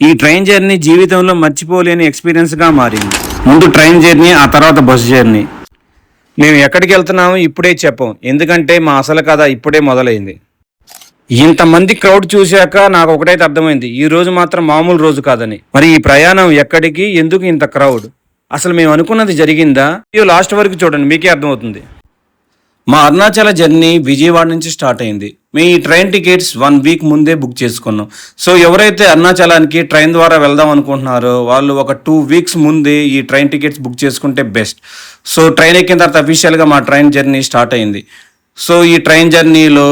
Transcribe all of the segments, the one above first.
ఈ train journey జీవితంలో మర్చిపోలేని ఎక్స్పీరియన్స్గా మారింది. ముందు ట్రైన్ జర్నీ, ఆ తర్వాత బస్ జర్నీ. మేము ఎక్కడికి వెళ్తున్నామో ఇప్పుడే చెప్పం, ఎందుకంటే మా అసలు కథ ఇప్పుడే మొదలైంది. ఇంతమంది క్రౌడ్ చూశాక నాకు ఒకటైతే అర్థమైంది, ఈ రోజు మాత్రం మామూలు రోజు కాదని. మరి ఈ ప్రయాణం ఎక్కడికి, ఎందుకు ఇంత క్రౌడ్, అసలు మేము అనుకున్నది జరిగిందా? లాస్ట్ వరకు చూడండి, మీకే అర్థమవుతుంది. మా అరుణాచల జర్నీ విజయవాడ నుంచి స్టార్ట్ అయింది. మేము ఈ ట్రైన్ టికెట్స్ 1 వీక్ ముందే బుక్ చేసుకున్నాం. సో ఎవరైతే అరుణాచలానికి ట్రైన్ ద్వారా వెళ్దాం అనుకుంటున్నారో వాళ్ళు ఒక 2 వీక్స్ ముందే ఈ ట్రైన్ టికెట్స్ బుక్ చేసుకుంటే బెస్ట్. సో ట్రైన్ ఎక్కిన తర్వాత అఫీషియల్గా మా ట్రైన్ జర్నీ స్టార్ట్ అయింది. సో ఈ ట్రైన్ జర్నీలో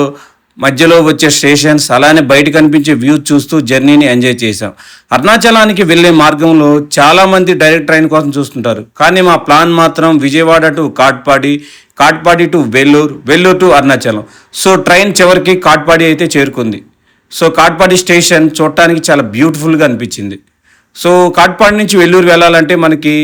మధ్యలో వచ్చే స్టేషన్స్, అలానే బయట కనిపించే వ్యూ చూస్తూ జర్నీని ఎంజాయ్ చేసాం. అరుణాచలానికి వెళ్ళే మార్గంలో చాలామంది డైరెక్ట్ ట్రైన్ కోసం చూస్తుంటారు, కానీ మా ప్లాన్ మాత్రం Vijayawada to Katpadi, Katpadi to Vellore, Vellore to Arunachalam. So train చివరికి కాట్పాడి అయితే చేరుకుంది. సో కాట్పాడి స్టేషన్ చూడటానికి చాలా బ్యూటిఫుల్గా అనిపించింది. సో కాట్పాడి నుంచి వెల్లూరు వెళ్ళాలంటే మనకి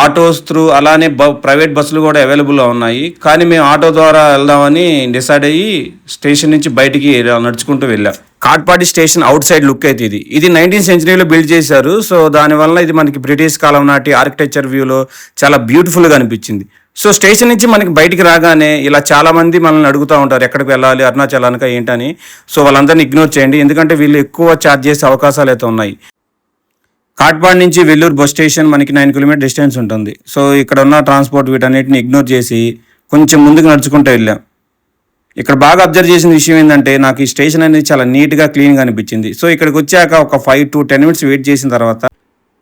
ఆటోస్ త్రూ, అలానే ప్రైవేట్ బస్సులు కూడా అవైలబుల్లో ఉన్నాయి. కానీ మేము ఆటో ద్వారా వెళ్దామని డిసైడ్ అయ్యి స్టేషన్ నుంచి బయటికి నడుచుకుంటూ వెళ్ళాం. Katpadi station out side look అయితే ఇది 19th సెంచరీలో బిల్డ్ చేశారు. సో దానివల్ల ఇది మనకి బ్రిటిష్ కాలం నాటి ఆర్కిటెక్చర్ వ్యూలో చాలా బ్యూటిఫుల్గా అనిపించింది. సో స్టేషన్ నుంచి మనకి బయటికి రాగానే ఇలా చాలామంది మనల్ని అడుగుతూ ఉంటారు, ఎక్కడికి వెళ్ళాలి, అరుణాచలానిక ఏంటని. సో వాళ్ళందరినీ ఇగ్నోర్ చేయండి, ఎందుకంటే వీళ్ళు ఎక్కువ ఛార్జ్ చేసే అవకాశాలు అయితే ఉన్నాయి. కాట్పాడి నుంచి వెల్లూరు బస్ స్టేషన్ మనకి 9 కిలోమీటర్ డిస్టెన్స్ ఉంటుంది. సో ఇక్కడ ఉన్న ట్రాన్స్పోర్ట్ వీటన్నిటిని ఇగ్నోర్ చేసి కొంచెం ముందుకు నడుచుకుంటూ వెళ్ళాం. ఇక్కడ బాగా అబ్జర్వ్ చేసిన విషయం ఏంటంటే, నాకు ఈ స్టేషన్ అనేది చాలా నీట్గా క్లీన్గా అనిపించింది. సో ఇక్కడికి వచ్చాక ఒక 5 to 10 minutes వెయిట్ చేసిన తర్వాత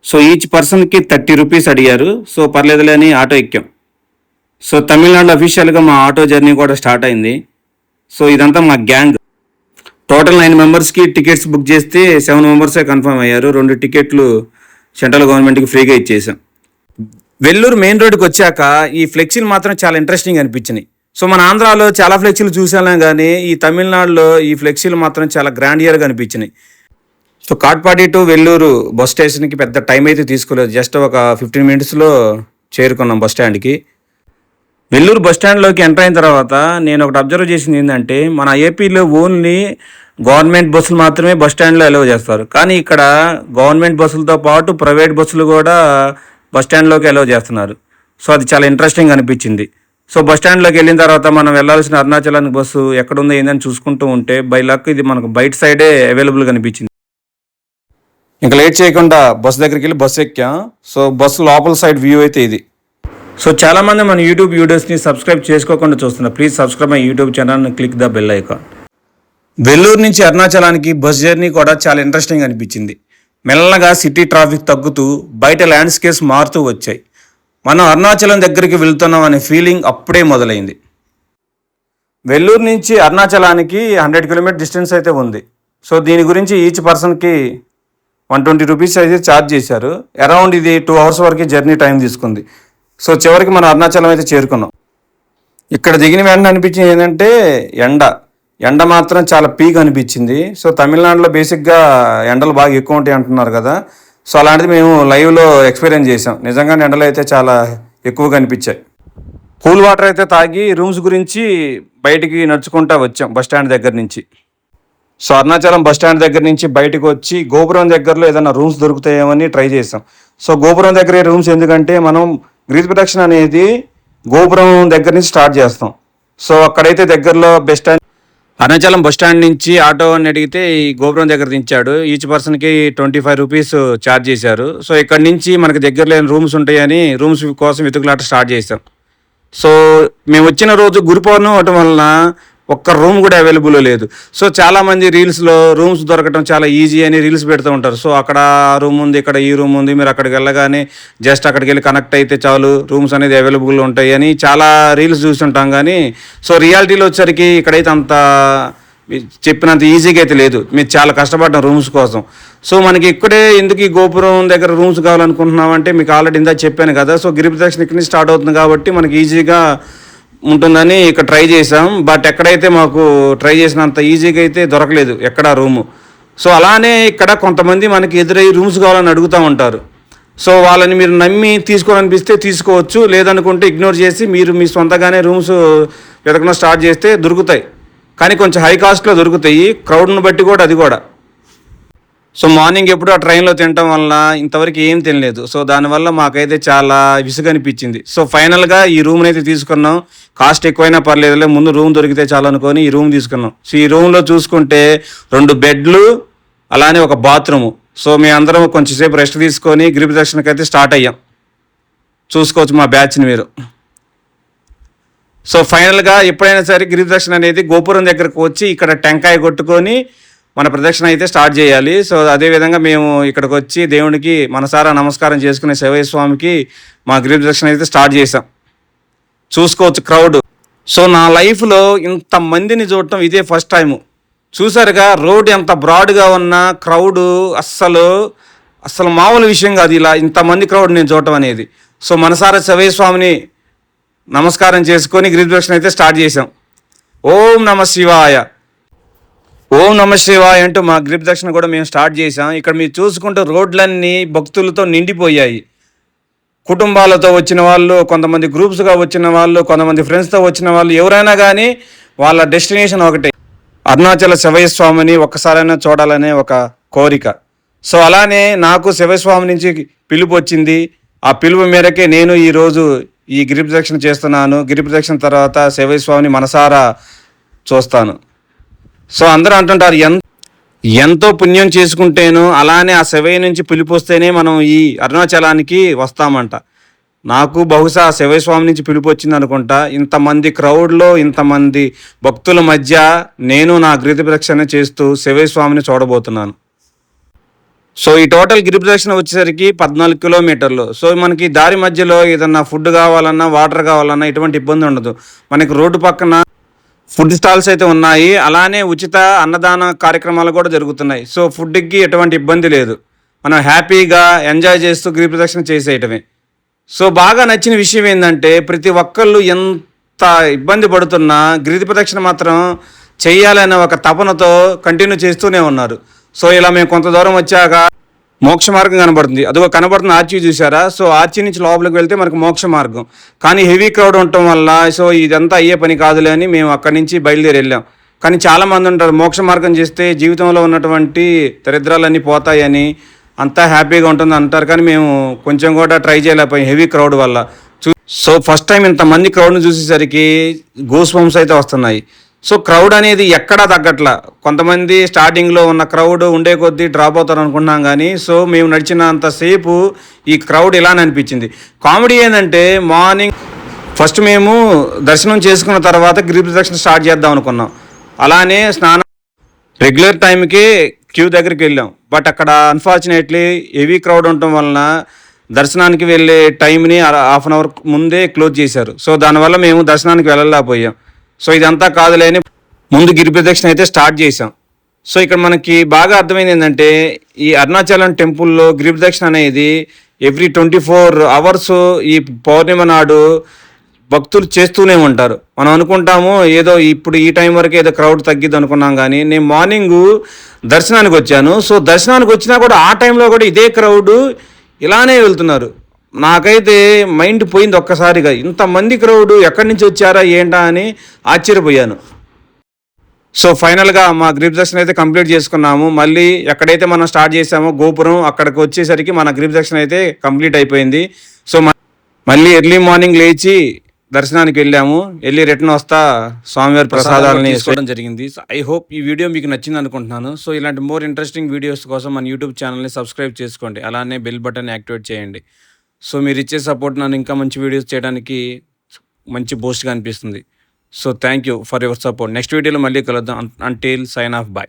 సో ఈచ్ పర్సన్కి 30 రూపీస్ అడిగారు. సో పర్లేదులే అని ఆటో ఎక్కాం. సో తమిళనాడులో అఫీషియల్గా మా ఆటో జర్నీ కూడా స్టార్ట్ అయింది. సో ఇదంతా మా గ్యాంగ్. టోటల్ 9 మెంబర్స్కి టికెట్స్ బుక్ చేస్తే 7 మెంబర్సే కన్ఫర్మ్ అయ్యారు. 2 టికెట్లు సెంట్రల్ గవర్నమెంట్కి ఫ్రీగా ఇచ్చేసాం. వెల్లూరు మెయిన్ రోడ్డుకి వచ్చాక ఈ ఫ్లెక్సీలు మాత్రం చాలా ఇంట్రెస్టింగ్ అనిపించినాయి. సో మన ఆంధ్రాలో చాలా ఫ్లెక్సీలు చూసాం, కానీ ఈ తమిళనాడులో ఈ ఫ్లెక్సీలు మాత్రం చాలా గ్రాండియర్గా అనిపించినాయి. So Katpadi to Vellore bus స్టేషన్కి పెద్ద టైం అయితే తీసుకోలేదు, జస్ట్ ఒక 15 minutesలో చేరుకున్నాం బస్ స్టాండ్కి. వెల్లూరు బస్ స్టాండ్లోకి ఎంటర్ అయిన తర్వాత నేను ఒకటి అబ్జర్వ్ చేసింది ఏంటంటే, మన ఏపీలో ఓన్లీ గవర్నమెంట్ బస్సులు మాత్రమే బస్ స్టాండ్లో అలౌ చేస్తారు, కానీ ఇక్కడ గవర్నమెంట్ బస్సులతో పాటు ప్రైవేట్ బస్సులు కూడా బస్ స్టాండ్లోకి అలౌ చేస్తున్నారు. సో అది చాలా ఇంట్రెస్టింగ్ అనిపించింది. సో బస్ స్టాండ్లోకి వెళ్ళిన తర్వాత మనం వెళ్ళాల్సిన అరుణాచలానికి బస్సు ఎక్కడుందో ఏందని చూసుకుంటూ ఉంటే బై లక్ ఇది మనకు బయట సైడే అవైలబుల్గా అనిపించింది. ఇంకా లేట్ చేయకుండా బస్ దగ్గరికి వెళ్ళి బస్సు ఎక్కాం. సో బస్సు లోపల సైడ్ వ్యూ అయితే ఇది. సో చాలామంది మన యూట్యూబ్ వీడియోస్ని సబ్స్క్రైబ్ చేసుకోకుండా చూస్తున్నారు, please subscribe my YouTube channel and click the bell icon. Vellore నుంచి అరుణాచలానికి బస్ జర్నీ కూడా చాలా ఇంట్రెస్టింగ్ అనిపించింది. మెల్లగా సిటీ ట్రాఫిక్ తగ్గుతూ బయట ల్యాండ్స్కేప్స్ మారుతూ వచ్చాయి. మనం అరుణాచలం దగ్గరికి వెళ్తున్నాం అనే ఫీలింగ్ అప్పుడే మొదలైంది. వెల్లూరు నుంచి అరుణాచలానికి 100 కిలోమీటర్ డిస్టెన్స్ అయితే ఉంది. సో దీని గురించి ఈచ్ పర్సన్కి 120 రూపీస్ అయితే ఛార్జ్ చేశారు. అరౌండ్ ఇది 2 hours వరకు జర్నీ టైం తీసుకుంది. సో చివరికి మనం అరుణాచలం అయితే చేరుకున్నాం. ఇక్కడ దిగిన వెంటనే అనిపించింది ఏంటంటే ఎండ మాత్రం చాలా పీక్ అనిపించింది. సో తమిళనాడులో బేసిక్గా ఎండలు బాగా ఎక్కువ ఉంటాయి అంటున్నారు కదా, సో అలాంటిది మేము లైవ్లో ఎక్స్పీరియన్స్ చేసాం. నిజంగానే ఎండలు అయితే చాలా ఎక్కువగా అనిపించాయి. కూల్ వాటర్ అయితే తాగి రూమ్స్ గురించి బయటికి నడుచుకుంటా వచ్చాం బస్ స్టాండ్ దగ్గర నుంచి. సో అరుణాచలం బస్ స్టాండ్ దగ్గర నుంచి బయటకు వచ్చి గోపురం దగ్గరలో ఏదైనా రూమ్స్ దొరుకుతాయేమని ట్రై చేసాం. సో గోపురం దగ్గరే రూమ్స్, ఎందుకంటే మనం గిరి ప్రదక్షిణ అనేది గోపురం దగ్గర నుంచి స్టార్ట్ చేస్తాం. సో అక్కడైతే దగ్గరలో bus stand, Arunachalam bus stand నుంచి ఆటో అని అడిగితే ఈ గోపురం దగ్గర దించాడు. ఈచ్ పర్సన్కి 25 రూపీస్ ఛార్జ్ చేశారు. సో ఇక్కడ నుంచి మనకి దగ్గరలో రూమ్స్ ఉంటాయని రూమ్స్ కోసం వెతుకులాట స్టార్ట్ చేసాం. సో మేము వచ్చిన రోజు గురు పౌర్ణమి అవటం వలన ఒక్క రూమ్ కూడా అవైలబుల్ లేదు. సో చాలామంది రీల్స్లో రూమ్స్ దొరకటం చాలా ఈజీ అని రీల్స్ పెడుతూ ఉంటారు. సో అక్కడ రూమ్ ఉంది, ఇక్కడ ఈ రూమ్ ఉంది, మీరు అక్కడికి వెళ్ళగానే జస్ట్ అక్కడికి వెళ్ళి కనెక్ట్ అయితే చాలు, రూమ్స్ అనేది అవైలబుల్ ఉంటాయి అని చాలా రీల్స్ చూస్తుంటాం. కానీ సో రియాలిటీలో వచ్చరికి ఇక్కడైతే అంత చెప్పినంత ఈజీగా అయితే లేదు. మీరు చాలా కష్టపడ్డాం రూమ్స్ కోసం. సో మనకి ఇక్కడే ఎందుకు ఈ గోపురం దగ్గర రూమ్స్ కావాలనుకుంటున్నామంటే, మీకు ఆల్రెడీ ఇందా చెప్పాను కదా, సో గిరి ప్రదక్షిణ ఇక్కడి నుంచి స్టార్ట్ అవుతుంది కాబట్టి మనకి ఈజీగా ఉంటుందని ఇక్కడ ట్రై చేసాం. బట్ ఎక్కడైతే మాకు ట్రై చేసినంత ఈజీగా అయితే దొరకలేదు ఎక్కడ రూము. సో అలానే ఇక్కడ కొంతమంది మనకి ఎదురయ్యి రూమ్స్ కావాలని అడుగుతూ ఉంటారు. సో వాళ్ళని మీరు నమ్మి తీసుకోవాలనిపిస్తే తీసుకోవచ్చు, లేదనుకుంటే ఇగ్నోర్ చేసి మీరు మీ సొంతగానే రూమ్స్ వెతకడం స్టార్ట్ చేస్తే దొరుకుతాయి. కానీ కొంచెం హై కాస్ట్లో దొరుకుతాయి, క్రౌడ్ను బట్టి కూడా. అది కూడా సో మార్నింగ్ ఎప్పుడు ఆ ట్రైన్లో తినటం వల్ల ఇంతవరకు ఏం తినలేదు. సో దానివల్ల మాకైతే చాలా విసుగు అనిపించింది. సో ఫైనల్గా ఈ రూమ్ని అయితే తీసుకున్నాం. కాస్ట్ ఎక్కువైనా పర్లేదులే, ముందు రూమ్ దొరికితే చాలు అనుకొని ఈ రూమ్ తీసుకున్నాం. సో ఈ రూమ్లో చూసుకుంటే 2 బెడ్లు అలానే ఒక బాత్రూము. సో మేము అందరం కొంచెంసేపు రెస్ట్ తీసుకొని గిరి ప్రదక్షిణకి అయితే స్టార్ట్ అయ్యాం. చూసుకోవచ్చు మా బ్యాచ్ని మీరు. సో ఫైనల్గా ఎప్పుడైనా సరే గిరి ప్రదక్షిణ అనేది గోపురం దగ్గరకు వచ్చి ఇక్కడ టెంకాయ కొట్టుకొని మన ప్రదక్షిణ అయితే స్టార్ట్ చేయాలి. సో అదేవిధంగా మేము ఇక్కడికి వచ్చి దేవునికి మనసారా నమస్కారం చేసుకునే శివయ్య స్వామికి మా గిరి ప్రదక్షిణ అయితే స్టార్ట్ చేసాం. చూసుకోవచ్చు క్రౌడ్. సో నా లైఫ్లో ఇంతమందిని చూడటం ఇదే ఫస్ట్ టైము. చూసారుగా రోడ్ ఎంత బ్రాడ్గా ఉన్న క్రౌడ్ అస్సలు మామూలు విషయం కాదు ఇలా ఇంతమంది క్రౌడ్ నేను చూడటం అనేది. సో మనసారా శివయ్య స్వామిని నమస్కారం చేసుకొని గిరి ప్రదక్షిణ అయితే స్టార్ట్ చేసాం. ఓం నమ శివాయ, ఓం నమ శివాయ అంటూ మా గిరి ప్రదక్షిణ కూడా మేము స్టార్ట్ చేసాం. ఇక్కడ మీరు చూసుకుంటూ రోడ్లన్నీ భక్తులతో నిండిపోయాయి. కుటుంబాలతో వచ్చిన వాళ్ళు, కొంతమంది గ్రూప్స్గా వచ్చిన వాళ్ళు, కొంతమంది ఫ్రెండ్స్తో వచ్చిన వాళ్ళు, ఎవరైనా కానీ వాళ్ళ డెస్టినేషన్ ఒకటే, అరుణాచల శివయ్య స్వామిని ఒక్కసారైనా చూడాలనే ఒక కోరిక. సో అలానే నాకు శివయ్య స్వామి నుంచి పిలుపు వచ్చింది. ఆ పిలుపు మేరకే నేను ఈరోజు ఈ గిరి ప్రదక్షిణ చేస్తున్నాను. గిరి ప్రదక్షిణ తర్వాత శివయ్య స్వామిని మనసారా చూస్తాను. సో అందరూ అంటుంటారు ఎంతో పుణ్యం చేసుకుంటేను అలానే ఆ శివయ్య నుంచి పిలుపు వస్తేనే మనం ఈ అరుణాచలానికి వస్తామంట. నాకు బహుశా శివయ్య స్వామి నుంచి పిలుపు వచ్చింది అనుకుంటా. ఇంతమంది క్రౌడ్లో, ఇంతమంది భక్తుల మధ్య నేను నా గిరి ప్రదక్షిణ చేస్తూ శివయ్య స్వామిని చూడబోతున్నాను. సో ఈ టోటల్ గిరి ప్రదక్షిణ వచ్చేసరికి 14 కిలోమీటర్లు. సో మనకి దారి మధ్యలో ఏదన్నా ఫుడ్ కావాలన్నా, వాటర్ కావాలన్నా ఎటువంటి ఇబ్బంది ఉండదు. మనకి రోడ్డు పక్కన ఫుడ్ స్టాల్స్ అయితే ఉన్నాయి. అలానే ఉచిత అన్నదాన కార్యక్రమాలు కూడా జరుగుతున్నాయి. సో ఫుడ్కి ఎటువంటి ఇబ్బంది లేదు. మనం హ్యాపీగా ఎంజాయ్ చేస్తూ గిరి ప్రదక్షిణ చేసేయటమే. సో బాగా నచ్చిన విషయం ఏంటంటే ప్రతి ఒక్కళ్ళు ఎంత ఇబ్బంది పడుతున్నా గిరి ప్రదక్షిణ మాత్రం చేయాలనే ఒక తపనతో కంటిన్యూ చేస్తూనే ఉన్నారు. సో ఇలా మేము కొంత దూరం వచ్చాక మోక్ష మార్గం కనబడుతుంది. అదిగో కనబడుతున్న ఆర్చి చూసారా? సో ఆర్చి నుంచి లోపలికి వెళ్తే మనకు మోక్ష మార్గం. కానీ హెవీ క్రౌడ్ ఉండటం వల్ల సో ఇదంతా అయ్యే పని కాదులే అని మేము అక్కడి నుంచి బయలుదేరి వెళ్ళాం. కానీ చాలామంది ఉంటారు మోక్ష మార్గం చేస్తే జీవితంలో ఉన్నటువంటి దరిద్రాలన్నీ పోతాయని, అంతా హ్యాపీగా ఉంటుంది అంటారు. కానీ మేము కొంచెం కూడా ట్రై చేయలేకపోయాం హెవీ క్రౌడ్ వల్ల. సో ఫస్ట్ టైం ఇంతమంది క్రౌడ్ని చూసేసరికి గూస్ బంప్స్ అయితే వస్తున్నాయి. సో క్రౌడ్ అనేది ఎక్కడా తగ్గట్లా. కొంతమంది స్టార్టింగ్లో ఉన్న క్రౌడ్ ఉండే కొద్దీ డ్రాప్ అవుతారు అనుకున్నాం, కానీ సో మేము నడిచినంతసేపు ఈ క్రౌడ్ ఇలానే అనిపించింది. కామెడీ ఏంటంటే మార్నింగ్ ఫస్ట్ మేము దర్శనం చేసుకున్న తర్వాత గిరి ప్రదక్షిణ స్టార్ట్ చేద్దాం అనుకున్నాం. అలానే స్నానం రెగ్యులర్ టైంకి క్యూ దగ్గరికి వెళ్ళాం. బట్ అక్కడ అన్ఫార్చునేట్లీ హెవీ క్రౌడ్ ఉండటం వలన దర్శనానికి వెళ్ళే టైంని హాఫ్ అన్ అవర్ ముందే క్లోజ్ చేశారు. సో దానివల్ల మేము దర్శనానికి వెళ్ళలేకపోయాం. సో ఇదంతా కాదులేని ముందు గిరి ప్రదక్షిణ అయితే స్టార్ట్ చేసాం. సో ఇక్కడ మనకి బాగా అర్థమైంది ఏంటంటే ఈ అరుణాచలం టెంపుల్లో గిరి ప్రదక్షిణ అనేది ఎవ్రీ 24 అవర్స్ ఈ పౌర్ణిమ నాడు భక్తులు చేస్తూనే ఉంటారు. మనం అనుకుంటాము ఏదో ఇప్పుడు ఈ టైం వరకు ఏదో క్రౌడ్ తగ్గిద్ది అనుకున్నాం, కానీ నేను మార్నింగ్ దర్శనానికి వచ్చాను. సో దర్శనానికి వచ్చినా కూడా ఆ టైంలో కూడా ఇదే క్రౌడ్ ఇలానే వెళ్తున్నారు. నాకైతే మైండ్ పోయింది ఒక్కసారిగా. ఇంతమంది క్రౌడ్ ఎక్కడి నుంచి వచ్చారా ఏంటా అని ఆశ్చర్యపోయాను. సో ఫైనల్గా మా గిరి ప్రదక్షిణ అయితే కంప్లీట్ చేసుకున్నాము. మళ్ళీ ఎక్కడైతే మనం స్టార్ట్ చేసామో గోపురం అక్కడికి వచ్చేసరికి మన గిరి ప్రదక్షిణ అయితే కంప్లీట్ అయిపోయింది. సో మళ్ళీ ఎర్లీ మార్నింగ్ లేచి దర్శనానికి వెళ్ళాము. వెళ్ళి రిటర్న్ వస్తా స్వామివారి ప్రసాదాలని తీసుకోవడం జరిగింది. సో ఐ హోప్ ఈ వీడియో మీకు నచ్చింది అనుకుంటున్నాను. సో ఇలాంటి మోర్ ఇంట్రెస్టింగ్ వీడియోస్ కోసం మన యూట్యూబ్ ఛానల్ని సబ్స్క్రైబ్ చేసుకోండి. అలానే బెల్ బటన్ యాక్టివేట్ చేయండి. సో మీరు ఇచ్చే సపోర్ట్ నన్ను ఇంకా మంచి వీడియోస్ చేయడానికి మంచి బూస్ట్గా అనిపిస్తుంది. So thank you for your support. Next వీడియోలో మళ్ళీ కలుద్దాం. Until sign off, bye.